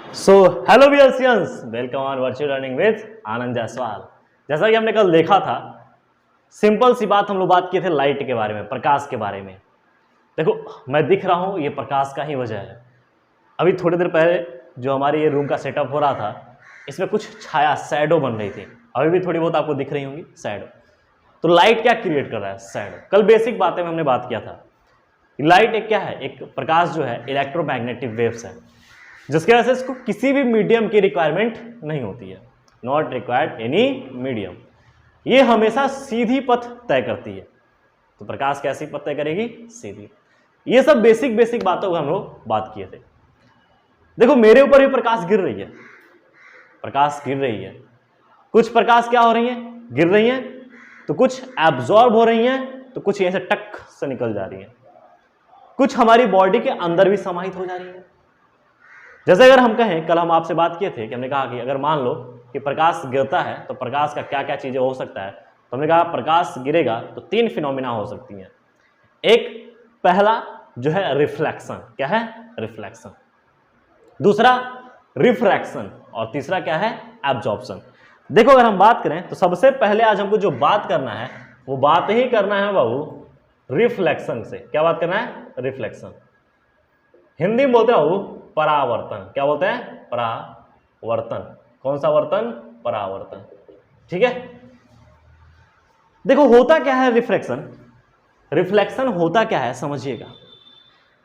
सो hello वियर्सियंस, welcome on virtual learning with Anand Jaiswal. जैसा कि हमने कल देखा था, सिंपल सी बात हम लोग बात किए थे लाइट के बारे में, प्रकाश के बारे में। देखो, मैं दिख रहा हूँ, ये प्रकाश का ही वजह है। अभी थोड़ी देर पहले जो हमारे ये रूम का सेटअप हो रहा था, इसमें कुछ छाया शैडो बन रही थी। अभी भी थोड़ी बहुत आपको दिख रही होंगी शैडो। तो लाइट क्या क्रिएट कर रहा है? शैडो। कल बेसिक बातें में हमने बात किया था। लाइट एक क्या है? एक प्रकाश जो है इलेक्ट्रोमैग्नेटिक वेव्स है, जिसकी वजह से इसको किसी भी मीडियम की रिक्वायरमेंट नहीं होती है। Not required any medium. ये हमेशा सीधी पथ तय करती है। तो प्रकाश कैसी पथ तय करेगी? सीधी। ये सब बेसिक बेसिक बातों का हम लोग बात किए थे। देखो, मेरे ऊपर भी प्रकाश गिर रही है, प्रकाश गिर रही है। कुछ प्रकाश क्या हो रही है? गिर रही है। तो कुछ एब्जॉर्ब हो रही है, तो कुछ यहीं से टक से निकल जा रही है। कुछ हमारी बॉडी के अंदर भी समाहित हो जा रही है। जैसे अगर हम कहें, कल हम आपसे बात किए थे कि हमने कहा कि अगर मान लो कि प्रकाश गिरता है तो प्रकाश का क्या क्या चीजें हो सकता है। तो हमने कहा प्रकाश गिरेगा तो तीन फिनोमिना हो सकती हैं। एक, पहला जो है रिफ्लेक्शन। क्या है? रिफ्लेक्शन। दूसरा रिफ्रैक्शन, और तीसरा क्या है? एब्जॉर्प्शन। देखो, अगर हम बात करें तो सबसे पहले आज हमको जो बात करना है वो बात ही करना है बाबू रिफ्लेक्शन से। क्या बात करना है? रिफ्लेक्शन। हिंदी में बोलते हैं परावर्तन। क्या बोलते हैं? परावर्तन। कौन सा वर्तन? परावर्तन। ठीक है। देखो, होता क्या है रिफ्लेक्शन? रिफ्लेक्शन होता क्या है समझिएगा।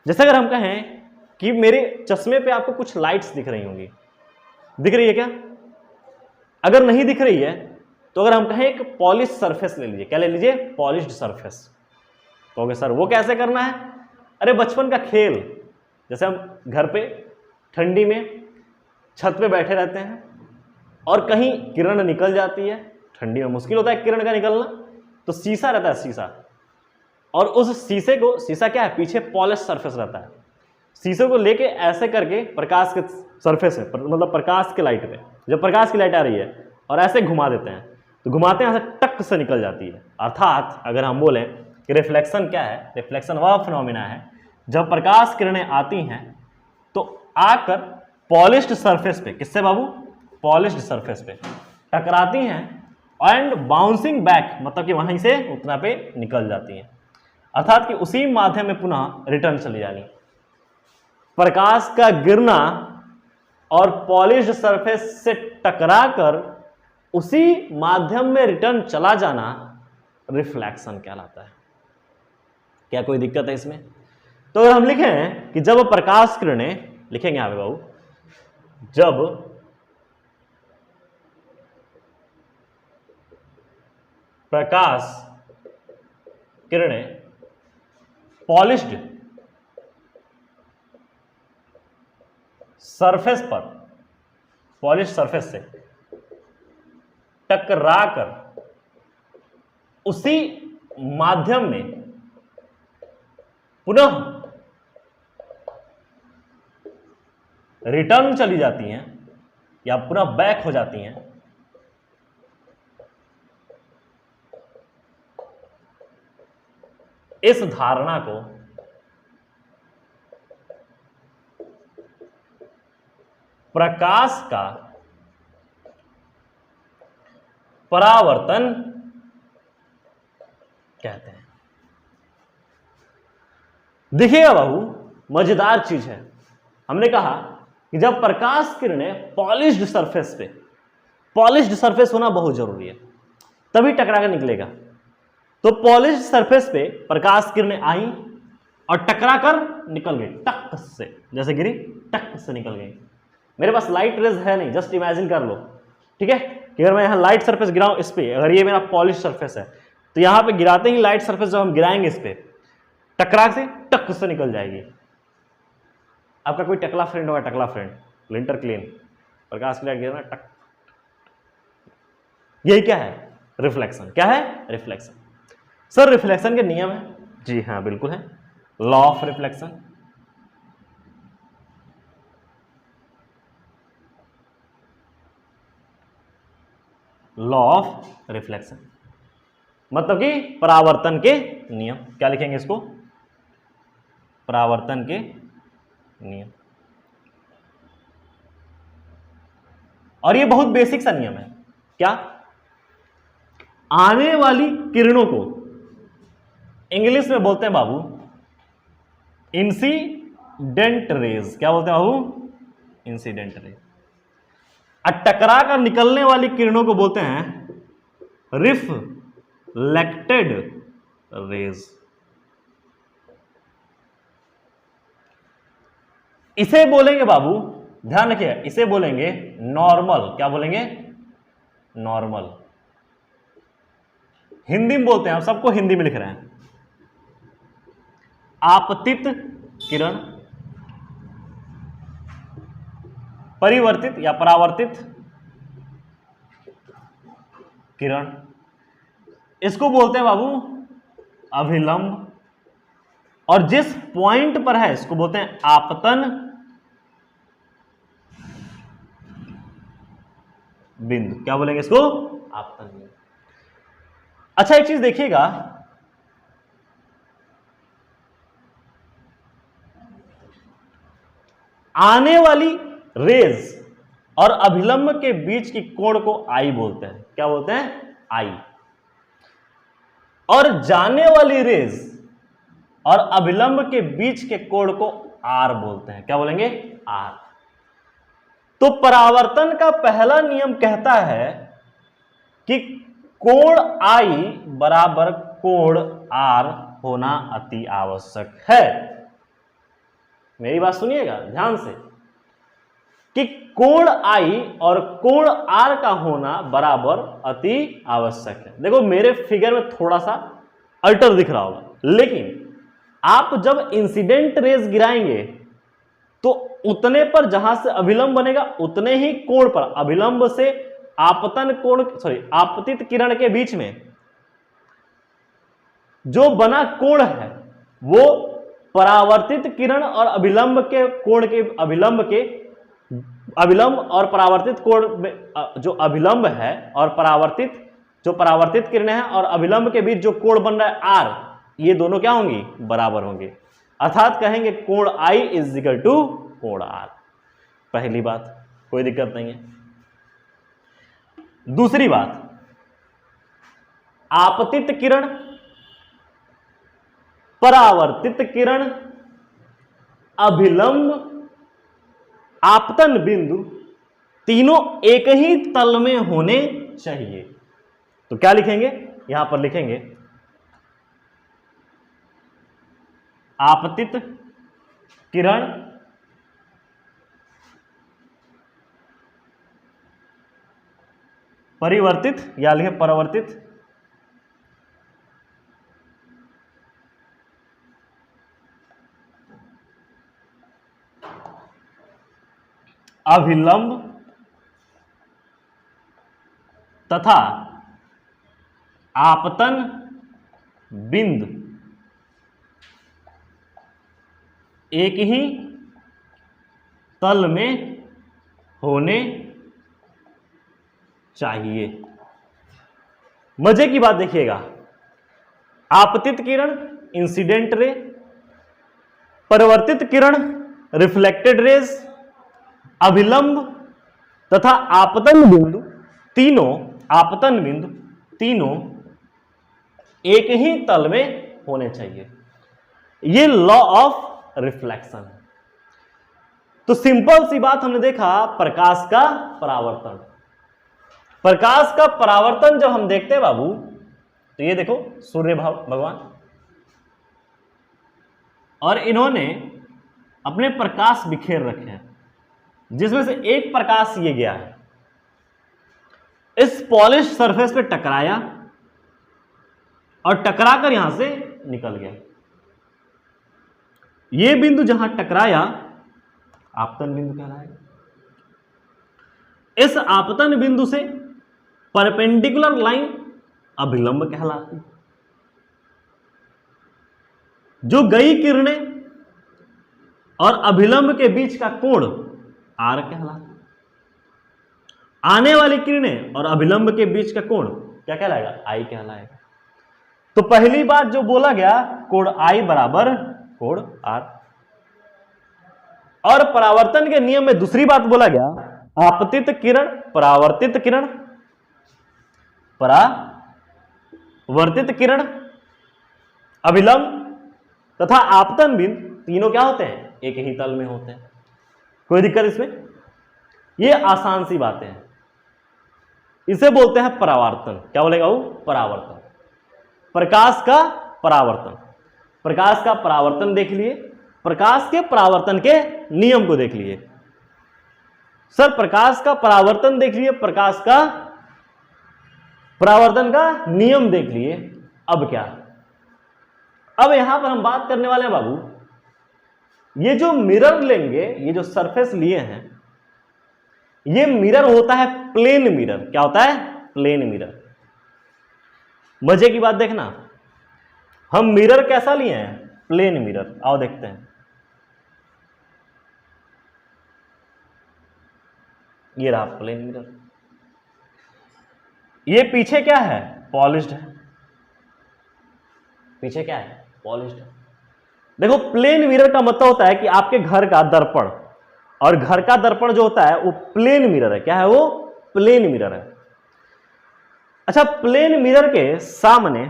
जैसे अगर हम कहें कि मेरे चश्मे पे आपको कुछ लाइट्स दिख रही होंगी, दिख रही है क्या? अगर नहीं दिख रही है तो अगर हम कहें एक पॉलिश सरफेस ले लीजिए। क्या ले लीजिए? Polished surface. कहोगे सर वो कैसे करना है? अरे बचपन का खेल, जैसे हम घर पे ठंडी में छत पे बैठे रहते हैं और कहीं किरण निकल जाती है। ठंडी में मुश्किल होता है किरण का निकलना, तो शीशा रहता है, शीशा। और उस शीशे को, शीशा क्या है? पीछे पॉलिश सरफेस रहता है। शीशे को लेके ऐसे करके प्रकाश के सरफेस है, मतलब प्रकाश के लाइट पे, जब प्रकाश की लाइट आ रही है और ऐसे घुमा देते हैं, तो घुमाते हैं ऐसे टक से निकल जाती है। अर्थात अगर हम बोलें कि रिफ्लेक्शन क्या है, रिफ्लेक्शन वह फिनोमिना है जब प्रकाश किरणें आती हैं तो आकर पॉलिश्ड सरफेस पे, किससे बाबू? पॉलिश्ड सरफेस पे टकराती हैं एंड बाउंसिंग बैक, मतलब कि वहीं से उतना पे निकल जाती हैं। अर्थात कि उसी माध्यम में पुनः रिटर्न चली जानी। प्रकाश का गिरना और पॉलिश्ड सरफेस से टकराकर उसी माध्यम में रिटर्न चला जाना रिफ्लेक्शन कहलाता है। क्या कोई दिक्कत है इसमें? तो अगर हम लिखें कि जब प्रकाश किरणें, लिखेंगे यहां पे बाबू, जब प्रकाश किरणें पॉलिश्ड सरफेस पर, पॉलिश सरफेस से टकराकर उसी माध्यम में पुनः रिटर्न चली जाती हैं या पुनः बैक हो जाती हैं, इस धारणा को प्रकाश का परावर्तन कहते हैं। देखिएगा बाबू, मजेदार चीज है। हमने कहा कि जब प्रकाश किरणें पॉलिश्ड सरफेस पे, पॉलिश्ड सरफेस होना बहुत जरूरी है, तभी टकरा कर निकलेगा। तो पॉलिश्ड सरफेस पे प्रकाश किरणें आई और टकरा कर निकल गई, टक से, जैसे गिरी टक से निकल गई। मेरे पास लाइट रेज है नहीं, जस्ट इमेजिन कर लो, ठीक है, कि अगर मैं यहाँ लाइट सरफेस गिराऊं इस पे, अगर ये मेरा पॉलिश सरफेस है तो यहाँ पे गिराते ही लाइट सरफेस जब हम गिराएंगे इस पे, टकरा से टक से निकल जाएगी। आपका कोई टकला फ्रेंड होगा, टकला फ्रेंड, लिंटर क्लीन, प्रकाश की लाइट गिरा टक, यही क्या है? रिफ्लेक्शन। क्या है? रिफ्लेक्शन। सर रिफ्लेक्शन के नियम है? जी हाँ बिल्कुल है, law of reflection. Law of reflection मतलब कि परावर्तन के नियम। क्या लिखेंगे इसको? परावर्तन के नियम। और ये बहुत बेसिक सा नियम है। क्या? आने वाली किरणों को इंग्लिश में बोलते हैं बाबू इंसिडेंट रेज। क्या बोलते हैं बाबू? Incident raise. और टकरा कर निकलने वाली किरणों को बोलते हैं रिफ्लेक्टेड रेज। इसे बोलेंगे बाबू, ध्यान रखिए, इसे बोलेंगे नॉर्मल। क्या बोलेंगे? नॉर्मल। हिंदी में बोलते हैं, हम सबको हिंदी में लिख रहे हैं। आपतित किरण, परिवर्तित या परावर्तित किरण, इसको बोलते हैं बाबू अभिलंब। और जिस पॉइंट पर है इसको बोलते हैं आपतन बिंदु। क्या बोलेंगे इसको? आपतन बिंदु। अच्छा, एक चीज देखिएगा, आने वाली रेज और अभिलंब के बीच की कोण को आई बोलते हैं। क्या बोलते हैं? आई। और जाने वाली रेज और अभिलंब के बीच के कोण को आर बोलते हैं। क्या बोलेंगे? आर। तो परावर्तन का पहला नियम कहता है कि कोण आई बराबर कोण आर होना अति आवश्यक है। मेरी बात सुनिएगा ध्यान से, कि कोण आई और कोण आर का होना बराबर अति आवश्यक है। देखो मेरे फिगर में थोड़ा सा अल्टर दिख रहा होगा, लेकिन आप जब इंसिडेंट रेज गिराएंगे तो उतने पर जहां से अभिलंब बनेगा उतने ही कोण पर, अभिलंब से आपतन कोण, आपतित किरण के बीच में जो बना कोण है वो परावर्तित किरण और अभिलंब के कोण के, अभिलंब और परावर्तित कोण में जो अभिलंब है और परावर्तित किरणें हैं और अभिलंब के बीच जो कोण बन रहा है आर, ये दोनों क्या होंगी? बराबर होंगे। अर्थात कहेंगे कोण आई इज इक्वल टू कोण आर। पहली बात, कोई दिक्कत नहीं है। दूसरी बात, आपतित किरण, परावर्तित किरण, अभिलंब, आपतन बिंदु तीनों एक ही तल में होने चाहिए। तो क्या लिखेंगे? यहां पर लिखेंगे आपतित किरण, परिवर्तित या लिखे परावर्तित, अभिलंब तथा आपतन बिंदु एक ही तल में होने चाहिए। मजे की बात देखिएगा, आपतित किरण इंसिडेंट रे, परिवर्तित किरण रिफ्लेक्टेड रेज, अभिलंब तथा आपतन बिंदु तीनों एक ही तल में होने चाहिए। ये लॉ ऑफ रिफ्लेक्शन है। तो सिंपल सी बात हमने देखा, प्रकाश का परावर्तन। प्रकाश का परावर्तन जब हम देखते हैं बाबू, तो ये देखो सूर्य भगवान, और इन्होंने अपने प्रकाश बिखेर रखे हैं, जिसमें से एक प्रकाश ये गया है, इस पॉलिश सरफेस पे टकराया और टकराकर यहां से निकल गया। ये बिंदु जहां टकराया आपतन बिंदु कहलाएगा। इस आपतन बिंदु से परपेंडिकुलर लाइन अभिलंब कहलाती। जो गई किरणें और अभिलंब के बीच का कोण आर कहलाता। आने वाली किरणें और अभिलंब के बीच का कोण क्या कहलाएगा? आई कहलाएगा। तो पहली बात जो बोला गया, कोण आई बराबर कोण आर। और परावर्तन के नियम में दूसरी बात बोला गया आपतित किरण, परावर्तित किरण, परावर्तित किरण, अभिलंब तथा आपतन बिंदु तीनों क्या होते हैं? एक ही तल में होते हैं। कोई दिक्कत इसमें? ये आसान सी बातें हैं। इसे बोलते हैं परावर्तन। क्या बोलेगा वो? परावर्तन। प्रकाश का परावर्तन। प्रकाश का परावर्तन देख लिए, प्रकाश के परावर्तन के नियम को देख लिए। सर प्रकाश का परावर्तन देख लिए, प्रकाश का परावर्तन का नियम देख लिए। अब क्या? अब यहां पर हम बात करने वाले हैं बाबू, ये जो मिरर लेंगे, ये जो सरफेस लिए हैं, ये मिरर होता है प्लेन मिरर। क्या होता है? Plane mirror. मजे की बात देखना, हम मिरर कैसा लिए हैं? Plane mirror. आओ देखते हैं। ये रहा प्लेन मिरर। ये पीछे क्या है? पॉलिश्ड है। पीछे क्या है? पॉलिश्ड है। देखो प्लेन मिरर का मतलब होता है कि आपके घर का दर्पण, और घर का दर्पण जो होता है वो प्लेन मिरर है। क्या है वो? प्लेन मिरर है। अच्छा, प्लेन मिरर के सामने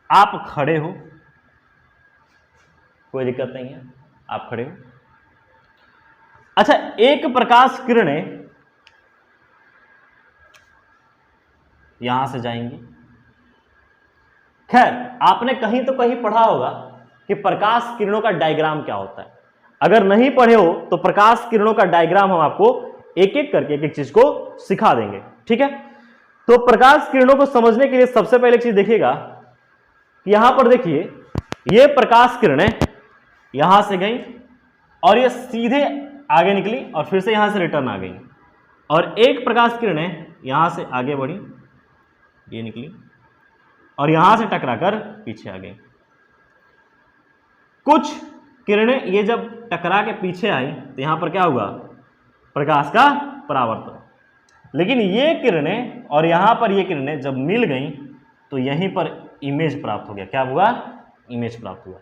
आप खड़े हो, कोई दिक्कत नहीं है, आप खड़े हो। अच्छा, एक प्रकाश किरणें यहां से जाएंगी। खैर, आपने कहीं तो कहीं पढ़ा होगा कि प्रकाश किरणों का डायग्राम क्या होता है। अगर नहीं पढ़े हो तो प्रकाश किरणों का डायग्राम हम आपको एक एक करके एक एक चीज को सिखा देंगे, ठीक है। तो प्रकाश किरणों को समझने के लिए सबसे पहले एक चीज देखिएगा, यहां पर देखिए, ये प्रकाश किरणें यहां से गई और ये सीधे आगे निकली और फिर से यहां से रिटर्न आ गई, और एक प्रकाश किरणें यहां से आगे बढ़ी, ये निकली और यहां से टकराकर पीछे आ गई। कुछ किरणें ये जब टकरा के पीछे आई तो यहां पर क्या हुआ? प्रकाश का परावर्तन। लेकिन ये किरणें और यहां पर ये किरणें जब मिल गई तो यहीं पर इमेज प्राप्त हो गया। क्या हुआ? इमेज प्राप्त हुआ।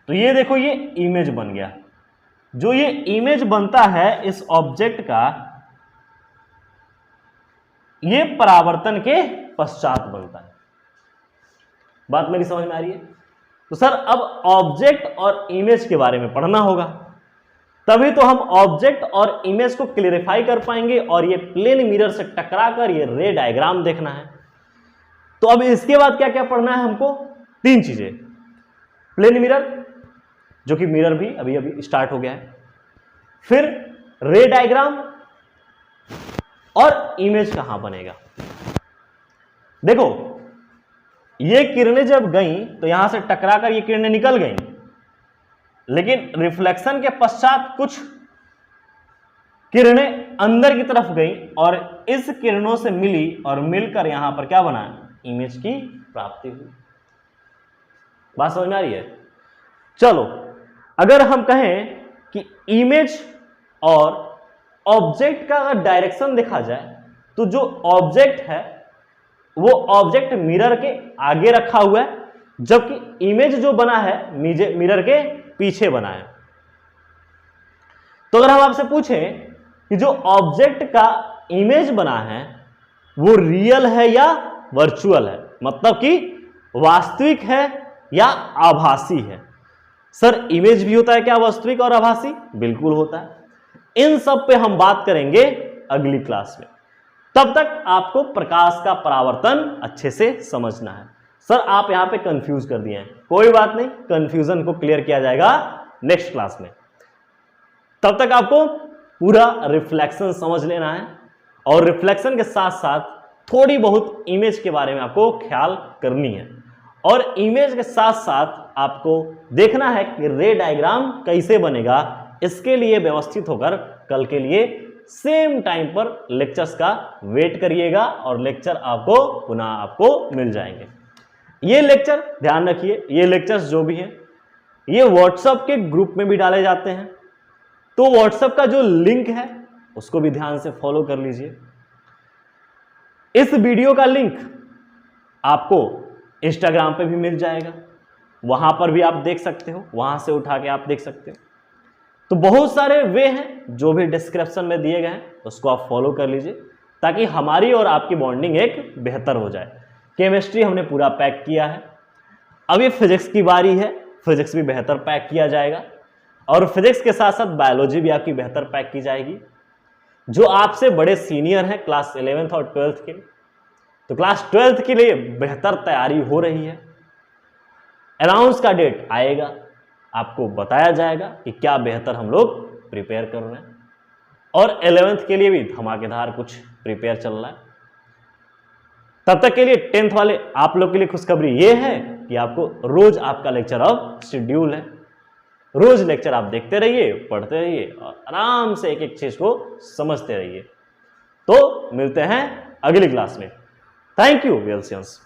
तो ये देखो, ये इमेज बन गया। जो ये इमेज बनता है इस ऑब्जेक्ट का, ये परावर्तन के पश्चात बनता है। बात मेरी समझ में आ रही है? तो सर अब ऑब्जेक्ट और इमेज के बारे में पढ़ना होगा, तभी तो हम ऑब्जेक्ट और इमेज को क्लियरिफाई कर पाएंगे, और ये प्लेन मिरर से टकराकर ये रे डायग्राम देखना है। तो अब इसके बाद क्या क्या पढ़ना है हमको? 3 चीजें। प्लेन मिरर, जो कि मिरर भी अभी अभी स्टार्ट हो गया है, फिर रे डायग्राम, और इमेज कहां बनेगा। देखो, ये किरणें जब गईं तो यहां से टकराकर ये किरणें निकल गईं, लेकिन रिफ्लेक्शन के पश्चात कुछ किरणें अंदर की तरफ गईं और इस किरणों से मिली और मिलकर यहां पर क्या बना? इमेज की प्राप्ति हुई। बात समझ में आ रही है? चलो, अगर हम कहें कि इमेज और ऑब्जेक्ट का अगर डायरेक्शन देखा जाए तो जो ऑब्जेक्ट है वो ऑब्जेक्ट मिरर के आगे रखा हुआ है, जबकि इमेज जो बना है मिरर के पीछे बना है। तो अगर हम आपसे पूछें कि जो ऑब्जेक्ट का इमेज बना है वो रियल है या वर्चुअल है, मतलब कि वास्तविक है या आभासी है। सर इमेज भी होता है क्या वास्तविक और आभासी? बिल्कुल होता है। इन सब पे हम बात करेंगे अगली क्लास में। तब तक आपको प्रकाश का परावर्तन अच्छे से समझना है। सर आप यहां पे कंफ्यूज कर दिए हैं, कोई बात नहीं, कंफ्यूजन को क्लियर किया जाएगा नेक्स्ट क्लास में। तब तक आपको पूरा रिफ्लेक्शन समझ लेना है, और रिफ्लेक्शन के साथ साथ थोड़ी बहुत इमेज के बारे में आपको ख्याल करनी है, और इमेज के साथ साथ आपको देखना है कि रे डायग्राम कैसे बनेगा। इसके लिए व्यवस्थित होकर कल के लिए सेम टाइम पर लेक्चर्स का वेट करिएगा, और लेक्चर आपको पुनः आपको मिल जाएंगे। ये लेक्चर ध्यान रखिए, ये लेक्चर्स जो भी हैं ये व्हाट्सएप के ग्रुप में भी डाले जाते हैं, तो व्हाट्सएप का जो लिंक है उसको भी ध्यान से फॉलो कर लीजिए। इस वीडियो का लिंक आपको इंस्टाग्राम पे भी मिल जाएगा, वहां पर भी आप देख सकते हो, वहां से उठा के आप देख सकते हो। तो बहुत सारे वे हैं जो भी डिस्क्रिप्शन में दिए गए हैं, उसको आप फॉलो कर लीजिए ताकि हमारी और आपकी बॉन्डिंग एक बेहतर हो जाए। केमिस्ट्री हमने पूरा पैक किया है, अब ये फिजिक्स की बारी है, फिजिक्स भी बेहतर पैक किया जाएगा और फिजिक्स के साथ साथ बायोलॉजी भी आपकी बेहतर पैक की जाएगी। जो आपसे बड़े सीनियर हैं क्लास 11th और 12th के, तो क्लास 12th के लिए बेहतर तैयारी हो रही है। अनाउंस का डेट आएगा, आपको बताया जाएगा कि क्या बेहतर हम लोग प्रिपेयर कर रहे हैं और 11th के लिए भी धमाकेदार कुछ प्रिपेयर चल रहा है। तब तक के लिए 10th वाले आप लोग के लिए खुशखबरी ये है कि आपको रोज आपका लेक्चर अब शेड्यूल है, रोज लेक्चर आप देखते रहिए, पढ़ते रहिए और आराम से एक एक चीज को समझते रहिए। तो मिलते हैं अगली क्लास में। Thank you वेल्सियंस।